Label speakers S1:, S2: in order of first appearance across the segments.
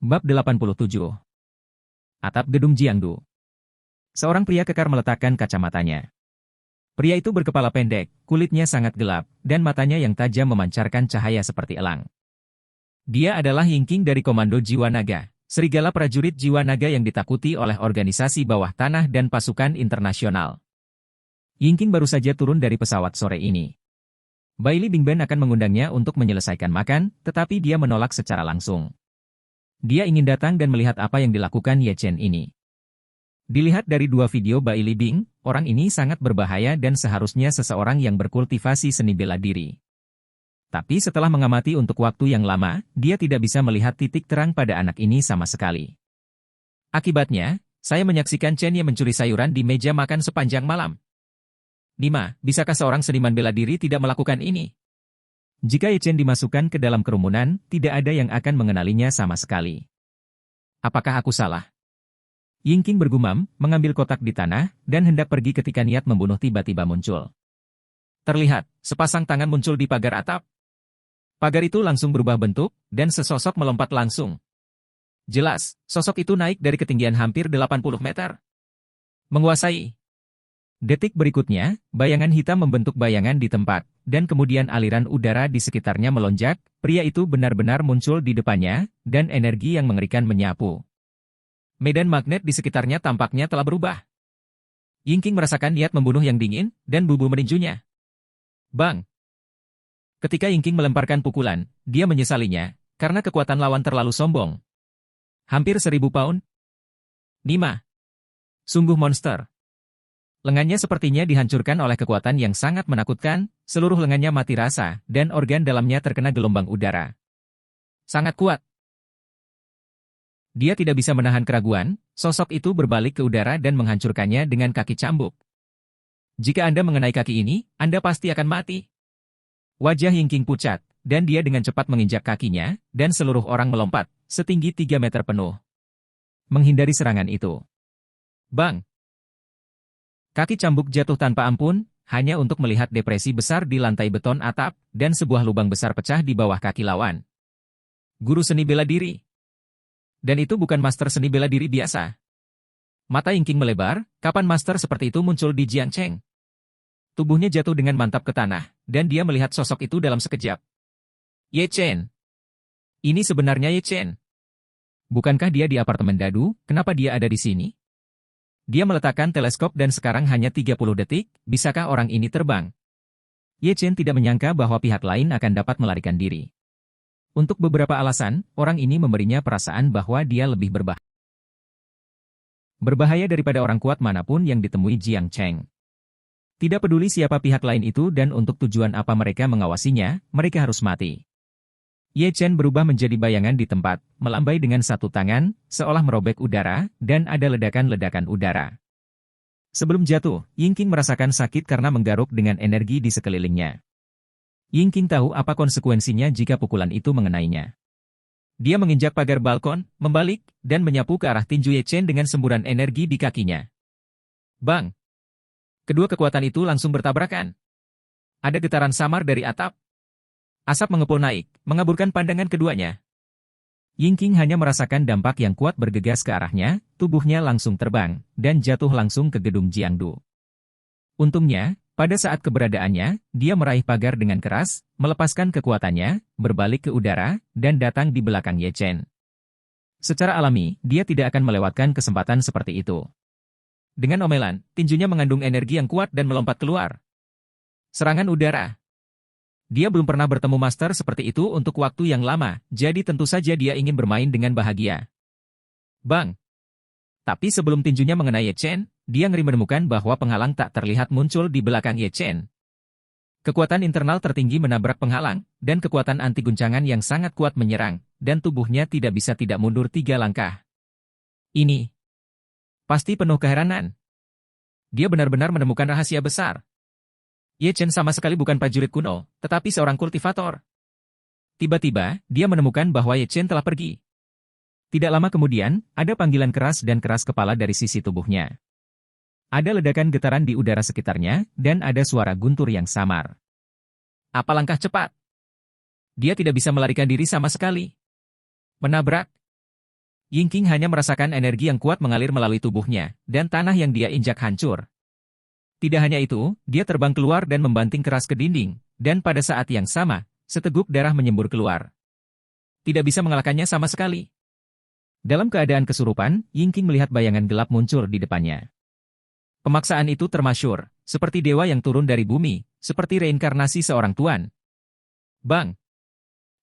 S1: Bab 87. Atap gedung Jiangdu. Seorang pria kekar meletakkan kacamatanya. Pria itu berkepala pendek, kulitnya sangat gelap, dan matanya yang tajam memancarkan cahaya seperti elang. Dia adalah Yingqing dari Komando Jiwa Naga, serigala prajurit jiwa naga yang ditakuti oleh organisasi bawah tanah dan pasukan internasional. Yingqing baru saja turun dari pesawat sore ini. Bailey Bingben akan mengundangnya untuk menyelesaikan makan, tetapi dia menolak secara langsung. Dia ingin datang dan melihat apa yang dilakukan Ye Chen ini. Dilihat dari dua video Bailey Bing, orang ini sangat berbahaya dan seharusnya seseorang yang berkultivasi seni bela diri. Tapi setelah mengamati untuk waktu yang lama, dia tidak bisa melihat titik terang pada anak ini sama sekali. Akibatnya, saya menyaksikan Chen Ye mencuri sayuran di meja makan sepanjang malam. Nima, bisakah seorang seniman bela diri tidak melakukan ini? Jika Ye Chen dimasukkan ke dalam kerumunan, tidak ada yang akan mengenalinya sama sekali. Apakah aku salah? Yingqing bergumam, mengambil kotak di tanah, dan hendak pergi ketika niat membunuh tiba-tiba muncul. Terlihat, sepasang tangan muncul di pagar atap. Pagar itu langsung berubah bentuk, dan sesosok melompat langsung. Jelas, sosok itu naik dari ketinggian hampir 80 meter. Menguasai. Detik berikutnya, bayangan hitam membentuk bayangan di tempat, dan kemudian aliran udara di sekitarnya melonjak, pria itu benar-benar muncul di depannya, dan energi yang mengerikan menyapu. Medan magnet di sekitarnya tampaknya telah berubah. Yingqing merasakan niat membunuh yang dingin, dan bubu meninjunya. Bang! Ketika Yingqing melemparkan pukulan, dia menyesalinya, karena kekuatan lawan terlalu sombong. Hampir 1000 pound. Nima! Sungguh monster. Lengannya sepertinya dihancurkan oleh kekuatan yang sangat menakutkan, seluruh lengannya mati rasa, dan organ dalamnya terkena gelombang udara. Sangat kuat. Dia tidak bisa menahan keraguan, sosok itu berbalik ke udara dan menghancurkannya dengan kaki cambuk. Jika Anda mengenai kaki ini, Anda pasti akan mati. Wajah Yingqing pucat, dan dia dengan cepat menginjak kakinya, dan seluruh orang melompat, setinggi 3 meter penuh. Menghindari serangan itu. Bang! Kaki cambuk jatuh tanpa ampun, hanya untuk melihat depresi besar di lantai beton atap, dan sebuah lubang besar pecah di bawah kaki lawan. Guru seni bela diri. Dan itu bukan master seni bela diri biasa. Mata Yingqing melebar, kapan master seperti itu muncul di Jiangcheng? Tubuhnya jatuh dengan mantap ke tanah, dan dia melihat sosok itu dalam sekejap. Ye Chen. Ini sebenarnya Ye Chen. Bukankah dia di apartemen Dadu, kenapa dia ada di sini? Dia meletakkan teleskop dan sekarang hanya 30 detik, bisakah orang ini terbang? Ye Chen tidak menyangka bahwa pihak lain akan dapat melarikan diri. Untuk beberapa alasan, orang ini memberinya perasaan bahwa dia lebih berbahaya daripada orang kuat manapun yang ditemui Jiangcheng. Tidak peduli siapa pihak lain itu dan untuk tujuan apa mereka mengawasinya, mereka harus mati. Ye Chen berubah menjadi bayangan di tempat, melambai dengan satu tangan, seolah merobek udara, dan ada ledakan-ledakan udara. Sebelum jatuh, Yingqing merasakan sakit karena menggaruk dengan energi di sekelilingnya. Yingqing tahu apa konsekuensinya jika pukulan itu mengenainya. Dia menginjak pagar balkon, membalik, dan menyapu ke arah tinju Ye Chen dengan semburan energi di kakinya. Bang! Kedua kekuatan itu langsung bertabrakan. Ada getaran samar dari atap. Asap mengepul naik, mengaburkan pandangan keduanya. Yingqing hanya merasakan dampak yang kuat bergegas ke arahnya, tubuhnya langsung terbang, dan jatuh langsung ke gedung Jiangdu. Untungnya, pada saat keberadaannya, dia meraih pagar dengan keras, melepaskan kekuatannya, berbalik ke udara, dan datang di belakang Ye Chen. Secara alami, dia tidak akan melewatkan kesempatan seperti itu. Dengan omelan, tinjunya mengandung energi yang kuat dan melompat keluar. Serangan udara. Dia belum pernah bertemu master seperti itu untuk waktu yang lama, jadi tentu saja dia ingin bermain dengan bahagia. Bang! Tapi sebelum tinjunya mengenai Ye Chen, dia ngeri menemukan bahwa penghalang tak terlihat muncul di belakang Ye Chen. Kekuatan internal tertinggi menabrak penghalang, dan kekuatan anti guncangan yang sangat kuat menyerang, dan tubuhnya tidak bisa tidak mundur 3 langkah. Ini pasti penuh keheranan. Dia benar-benar menemukan rahasia besar. Ye Chen sama sekali bukan prajurit kuno, tetapi seorang kultivator. Tiba-tiba, dia menemukan bahwa Ye Chen telah pergi. Tidak lama kemudian, ada panggilan keras dan keras kepala dari sisi tubuhnya. Ada ledakan getaran di udara sekitarnya, dan ada suara guntur yang samar. Apa langkah cepat? Dia tidak bisa melarikan diri sama sekali. Menabrak. Yingqing hanya merasakan energi yang kuat mengalir melalui tubuhnya, dan tanah yang dia injak hancur. Tidak hanya itu, dia terbang keluar dan membanting keras ke dinding, dan pada saat yang sama, seteguk darah menyembur keluar. Tidak bisa mengalahkannya sama sekali. Dalam keadaan kesurupan, Yingqing melihat bayangan gelap muncul di depannya. Pemaksaan itu termasyhur, seperti dewa yang turun dari bumi, seperti reinkarnasi seorang tuan. Bang!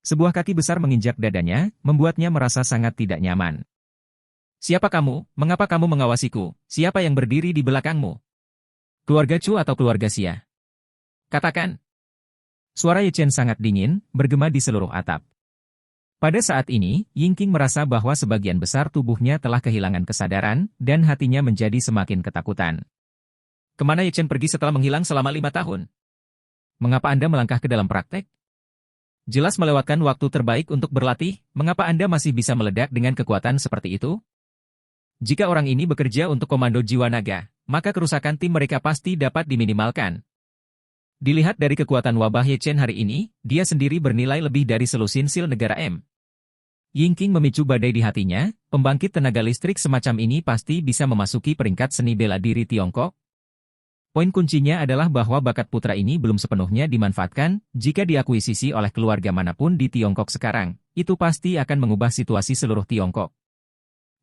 S1: Sebuah kaki besar menginjak dadanya, membuatnya merasa sangat tidak nyaman. Siapa kamu? Mengapa kamu mengawasiku? Siapa yang berdiri di belakangmu? Keluarga Chu atau keluarga Xia? Katakan. Suara Ye Chen sangat dingin, bergema di seluruh atap. Pada saat ini, Yingqing merasa bahwa sebagian besar tubuhnya telah kehilangan kesadaran, dan hatinya menjadi semakin ketakutan. Kemana Ye Chen pergi setelah menghilang selama 5 tahun? Mengapa Anda melangkah ke dalam praktek? Jelas melewatkan waktu terbaik untuk berlatih, mengapa Anda masih bisa meledak dengan kekuatan seperti itu? Jika orang ini bekerja untuk Komando Jiwa Naga, maka kerusakan tim mereka pasti dapat diminimalkan. Dilihat dari kekuatan wabah Ye Chen hari ini, dia sendiri bernilai lebih dari selusin sil negara M. Yingqing memicu badai di hatinya, pembangkit tenaga listrik semacam ini pasti bisa memasuki peringkat seni bela diri Tiongkok. Poin kuncinya adalah bahwa bakat putra ini belum sepenuhnya dimanfaatkan, jika diakuisisi oleh keluarga manapun di Tiongkok sekarang, itu pasti akan mengubah situasi seluruh Tiongkok.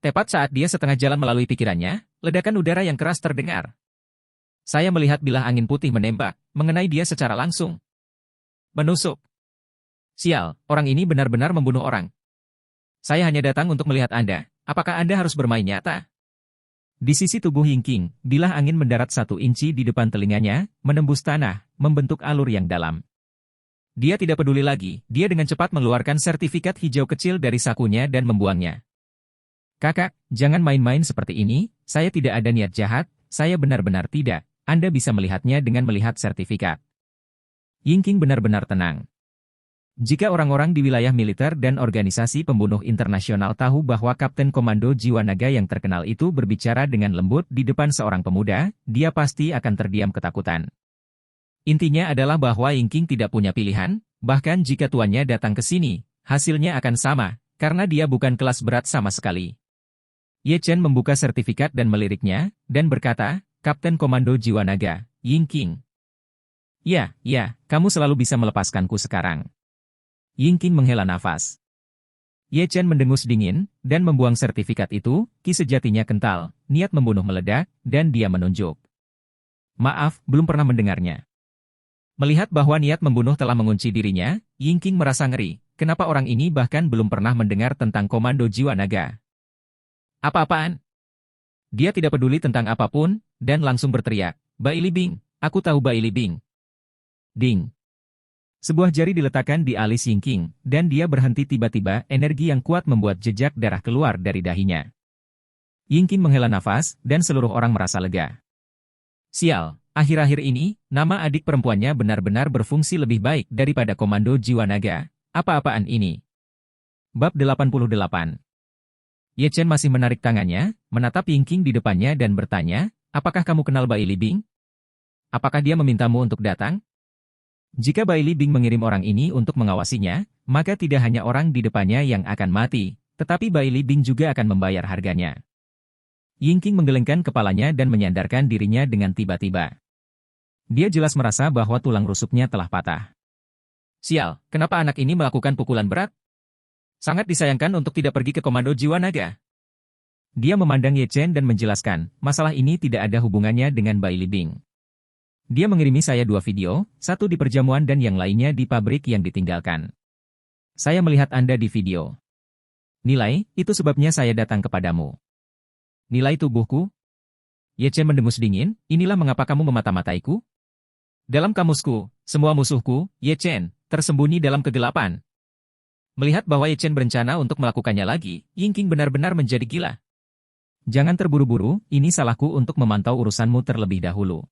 S1: Tepat saat dia setengah jalan melalui pikirannya, ledakan udara yang keras terdengar. Saya melihat bilah angin putih menembak, mengenai dia secara langsung. Menusuk. Sial, orang ini benar-benar membunuh orang. Saya hanya datang untuk melihat Anda, apakah Anda harus bermain nyata? Di sisi tubuh Yingqing, bilah angin mendarat 1 inci di depan telinganya, menembus tanah, membentuk alur yang dalam. Dia tidak peduli lagi, dia dengan cepat mengeluarkan sertifikat hijau kecil dari sakunya dan membuangnya. Kakak, jangan main-main seperti ini, saya tidak ada niat jahat, saya benar-benar tidak, Anda bisa melihatnya dengan melihat sertifikat. Yingqing benar-benar tenang. Jika orang-orang di wilayah militer dan organisasi pembunuh internasional tahu bahwa Kapten Komando Jiwa Naga yang terkenal itu berbicara dengan lembut di depan seorang pemuda, dia pasti akan terdiam ketakutan. Intinya adalah bahwa Yingqing tidak punya pilihan, bahkan jika tuannya datang ke sini, hasilnya akan sama, karena dia bukan kelas berat sama sekali. Ye Chen membuka sertifikat dan meliriknya, dan berkata, Kapten Komando Jiwa Naga, Yingqing. Ya, kamu selalu bisa melepaskanku sekarang. Yingqing menghela nafas. Ye Chen mendengus dingin, dan membuang sertifikat itu, ki sejatinya kental, niat membunuh meledak, dan dia menunjuk. Maaf, belum pernah mendengarnya. Melihat bahwa niat membunuh telah mengunci dirinya, Yingqing merasa ngeri, kenapa orang ini bahkan belum pernah mendengar tentang Komando Jiwa Naga. Apa-apaan? Dia tidak peduli tentang apapun, dan langsung berteriak, Bai Li Bing, aku tahu Bai Li Bing. Ding. Sebuah jari diletakkan di alis Yingqing, dan dia berhenti tiba-tiba, energi yang kuat membuat jejak darah keluar dari dahinya. Yingqing menghela nafas, dan seluruh orang merasa lega. Sial, akhir-akhir ini, nama adik perempuannya benar-benar berfungsi lebih baik daripada Komando Jiwa Naga. Apa-apaan ini? Bab 88. Ye Chen masih menarik tangannya, menatap Yingqing di depannya dan bertanya, apakah kamu kenal Bai Li Bing? Apakah dia memintamu untuk datang? Jika Bai Li Bing mengirim orang ini untuk mengawasinya, maka tidak hanya orang di depannya yang akan mati, tetapi Bai Li Bing juga akan membayar harganya. Yingqing menggelengkan kepalanya dan menyandarkan dirinya dengan tiba-tiba. Dia jelas merasa bahwa tulang rusuknya telah patah. Sial, kenapa anak ini melakukan pukulan berat? Sangat disayangkan untuk tidak pergi ke Komando Jiwa Naga. Dia memandang Ye Chen dan menjelaskan, masalah ini tidak ada hubungannya dengan Bai Li Bing. Dia mengirimi saya 2 video, satu di perjamuan dan yang lainnya di pabrik yang ditinggalkan. Saya melihat Anda di video. Nilai, itu sebabnya saya datang kepadamu. Nilai tubuhku? Ye Chen mendengus dingin, inilah mengapa kamu memata-mataiku? Dalam kamusku, semua musuhku, Ye Chen, tersembunyi dalam kegelapan. Melihat bahwa Ye Chen berencana untuk melakukannya lagi, Yingqing benar-benar menjadi gila. Jangan terburu-buru, ini salahku untuk memantau urusanmu terlebih dahulu.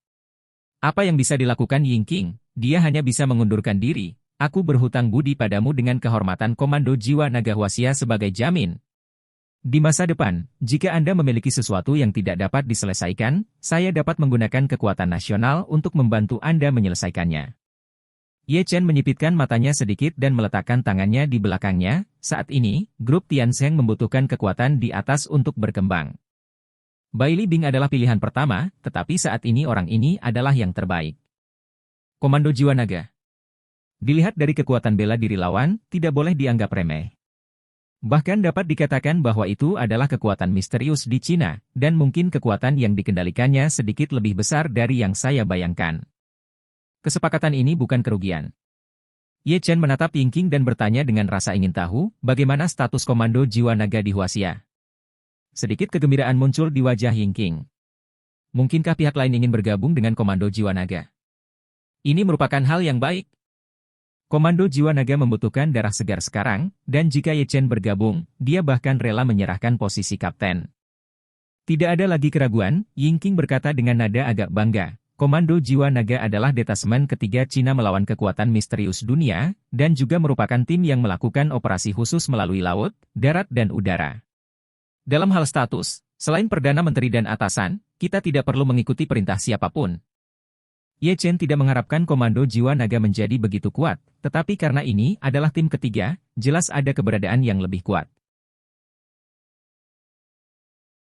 S1: Apa yang bisa dilakukan Yingqing? Dia hanya bisa mengundurkan diri. Aku berhutang budi padamu dengan kehormatan Komando Jiwa Naga Huaxia sebagai jamin. Di masa depan, jika Anda memiliki sesuatu yang tidak dapat diselesaikan, saya dapat menggunakan kekuatan nasional untuk membantu Anda menyelesaikannya. Ye Chen menyipitkan matanya sedikit dan meletakkan tangannya di belakangnya. Saat ini, grup Tiansheng membutuhkan kekuatan di atas untuk berkembang. Bai Libing adalah pilihan pertama, tetapi saat ini orang ini adalah yang terbaik. Komando Jiwa Naga. Dilihat dari kekuatan bela diri lawan, tidak boleh dianggap remeh. Bahkan dapat dikatakan bahwa itu adalah kekuatan misterius di Cina, dan mungkin kekuatan yang dikendalikannya sedikit lebih besar dari yang saya bayangkan. Kesepakatan ini bukan kerugian. Ye Chen menatap Yingqing dan bertanya dengan rasa ingin tahu, bagaimana status Komando Jiwa Naga di Huaxia. Sedikit kegembiraan muncul di wajah Yingqing. Mungkinkah pihak lain ingin bergabung dengan Komando Jiwa Naga? Ini merupakan hal yang baik. Komando Jiwa Naga membutuhkan darah segar sekarang, dan jika Ye Chen bergabung, dia bahkan rela menyerahkan posisi kapten. Tidak ada lagi keraguan, Yingqing berkata dengan nada agak bangga. Komando Jiwa Naga adalah detasemen ketiga Cina melawan kekuatan misterius dunia, dan juga merupakan tim yang melakukan operasi khusus melalui laut, darat dan udara. Dalam hal status, selain Perdana Menteri dan atasan, kita tidak perlu mengikuti perintah siapapun. Ye Chen tidak mengharapkan Komando Jiwa Naga menjadi begitu kuat, tetapi karena ini adalah tim ketiga, jelas ada keberadaan yang lebih kuat.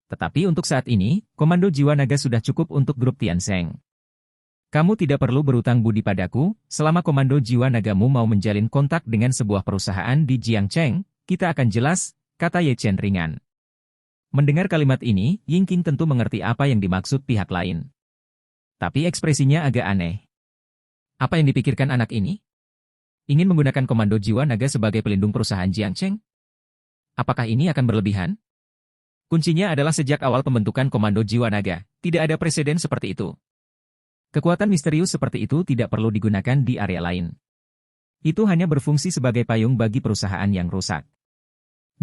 S1: Tetapi untuk saat ini, Komando Jiwa Naga sudah cukup untuk grup Tiansheng. Kamu tidak perlu berutang budi padaku, selama Komando Jiwa Nagamu mau menjalin kontak dengan sebuah perusahaan di Jiangcheng, kita akan jelas, kata Ye Chen ringan. Mendengar kalimat ini, Yingqing tentu mengerti apa yang dimaksud pihak lain. Tapi ekspresinya agak aneh. Apa yang dipikirkan anak ini? Ingin menggunakan Komando Jiwa Naga sebagai pelindung perusahaan Jiangcheng? Apakah ini akan berlebihan? Kuncinya adalah sejak awal pembentukan Komando Jiwa Naga, tidak ada preseden seperti itu. Kekuatan misterius seperti itu tidak perlu digunakan di area lain. Itu hanya berfungsi sebagai payung bagi perusahaan yang rusak.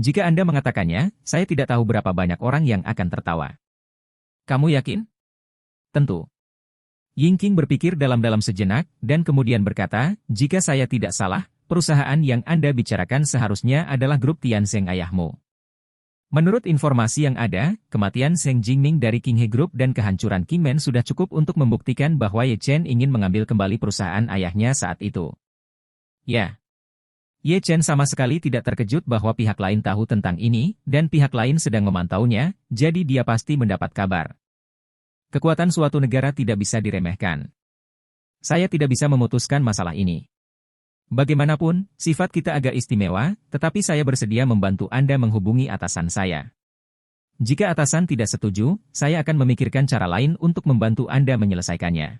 S1: Jika Anda mengatakannya, saya tidak tahu berapa banyak orang yang akan tertawa. Kamu yakin? Tentu. Yingqing berpikir dalam-dalam sejenak, dan kemudian berkata, jika saya tidak salah, perusahaan yang Anda bicarakan seharusnya adalah grup Tiansheng ayahmu. Menurut informasi yang ada, kematian Zheng Jingming dari Qinghe Group dan kehancuran Qingmen sudah cukup untuk membuktikan bahwa Ye Chen ingin mengambil kembali perusahaan ayahnya saat itu. Ya. Ye Chen sama sekali tidak terkejut bahwa pihak lain tahu tentang ini, dan pihak lain sedang memantaunya, jadi dia pasti mendapat kabar. Kekuatan suatu negara tidak bisa diremehkan. Saya tidak bisa memutuskan masalah ini. Bagaimanapun, sifat kita agak istimewa, tetapi saya bersedia membantu Anda menghubungi atasan saya. Jika atasan tidak setuju, saya akan memikirkan cara lain untuk membantu Anda menyelesaikannya.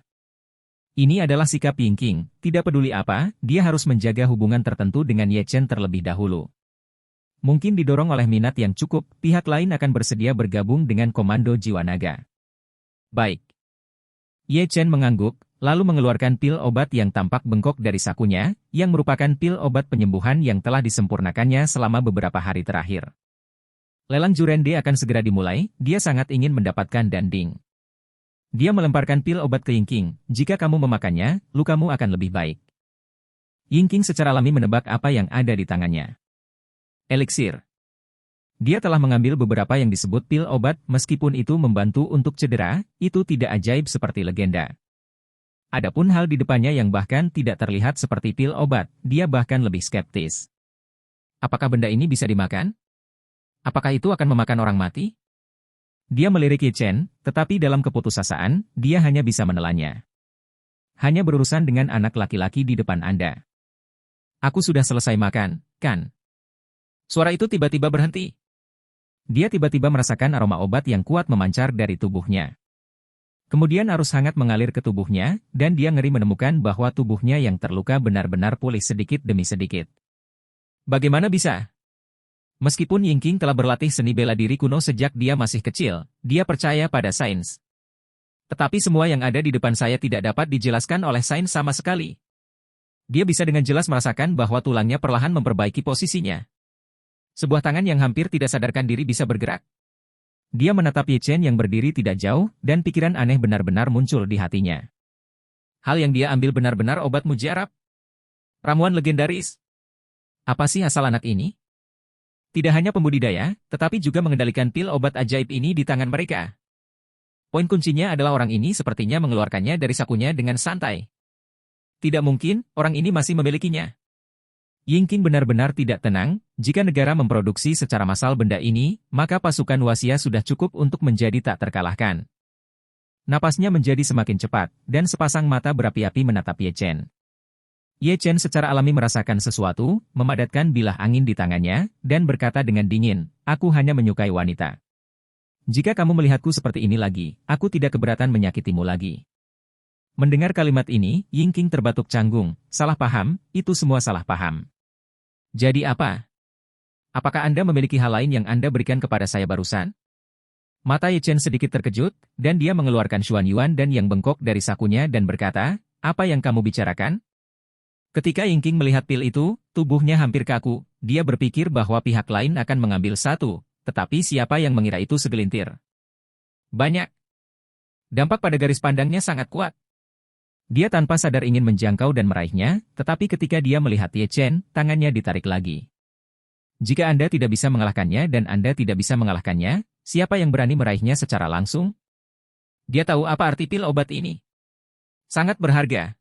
S1: Ini adalah sikap Yingqing, tidak peduli apa, dia harus menjaga hubungan tertentu dengan Ye Chen terlebih dahulu. Mungkin didorong oleh minat yang cukup, pihak lain akan bersedia bergabung dengan Komando Jiwa Naga. Baik. Ye Chen mengangguk, lalu mengeluarkan pil obat yang tampak bengkok dari sakunya, yang merupakan pil obat penyembuhan yang telah disempurnakannya selama beberapa hari terakhir. Lelang Jurende akan segera dimulai, dia sangat ingin mendapatkan danding. Dia melemparkan pil obat ke Yingqing, jika kamu memakannya, lukamu akan lebih baik. Yingqing secara alami menebak apa yang ada di tangannya. Eliksir. Dia telah mengambil beberapa yang disebut pil obat, meskipun itu membantu untuk cedera, itu tidak ajaib seperti legenda. Adapun hal di depannya yang bahkan tidak terlihat seperti pil obat, dia bahkan lebih skeptis. Apakah benda ini bisa dimakan? Apakah itu akan memakan orang mati? Dia melirik Ye Chen, tetapi dalam keputusasaan, dia hanya bisa menelannya. Hanya berurusan dengan anak laki-laki di depan Anda. Aku sudah selesai makan, kan? Suara itu tiba-tiba berhenti. Dia tiba-tiba merasakan aroma obat yang kuat memancar dari tubuhnya. Kemudian arus hangat mengalir ke tubuhnya, dan dia ngeri menemukan bahwa tubuhnya yang terluka benar-benar pulih sedikit demi sedikit. Bagaimana bisa? Meskipun Yingqing telah berlatih seni bela diri kuno sejak dia masih kecil, dia percaya pada sains. Tetapi semua yang ada di depan saya tidak dapat dijelaskan oleh sains sama sekali. Dia bisa dengan jelas merasakan bahwa tulangnya perlahan memperbaiki posisinya. Sebuah tangan yang hampir tidak sadarkan diri bisa bergerak. Dia menatap Ye Chen yang berdiri tidak jauh, dan pikiran aneh benar-benar muncul di hatinya. Hal yang dia ambil benar-benar obat mujarab. Ramuan legendaris. Apa sih asal anak ini? Tidak hanya pembudidaya, tetapi juga mengendalikan pil obat ajaib ini di tangan mereka. Poin kuncinya adalah orang ini sepertinya mengeluarkannya dari sakunya dengan santai. Tidak mungkin, orang ini masih memilikinya. Yingqing benar-benar tidak tenang, jika negara memproduksi secara massal benda ini, maka pasukan Wasia sudah cukup untuk menjadi tak terkalahkan. Napasnya menjadi semakin cepat, dan sepasang mata berapi-api menatap Ye Chen. Ye Chen secara alami merasakan sesuatu, memadatkan bilah angin di tangannya, dan berkata dengan dingin, aku hanya menyukai wanita. Jika kamu melihatku seperti ini lagi, aku tidak keberatan menyakitimu lagi. Mendengar kalimat ini, Yingqing terbatuk canggung, salah paham, itu semua salah paham. Jadi apa? Apakah Anda memiliki hal lain yang Anda berikan kepada saya barusan? Mata Ye Chen sedikit terkejut, dan dia mengeluarkan Xuan Yuan dan yang bengkok dari sakunya dan berkata, apa yang kamu bicarakan? Ketika Yingqing melihat pil itu, tubuhnya hampir kaku, dia berpikir bahwa pihak lain akan mengambil satu, tetapi siapa yang mengira itu segelintir? Banyak. Dampak pada garis pandangnya sangat kuat. Dia tanpa sadar ingin menjangkau dan meraihnya, tetapi ketika dia melihat Ye Chen, tangannya ditarik lagi. Jika Anda tidak bisa mengalahkannya dan Anda tidak bisa mengalahkannya, siapa yang berani meraihnya secara langsung? Dia tahu apa arti pil obat ini. Sangat berharga.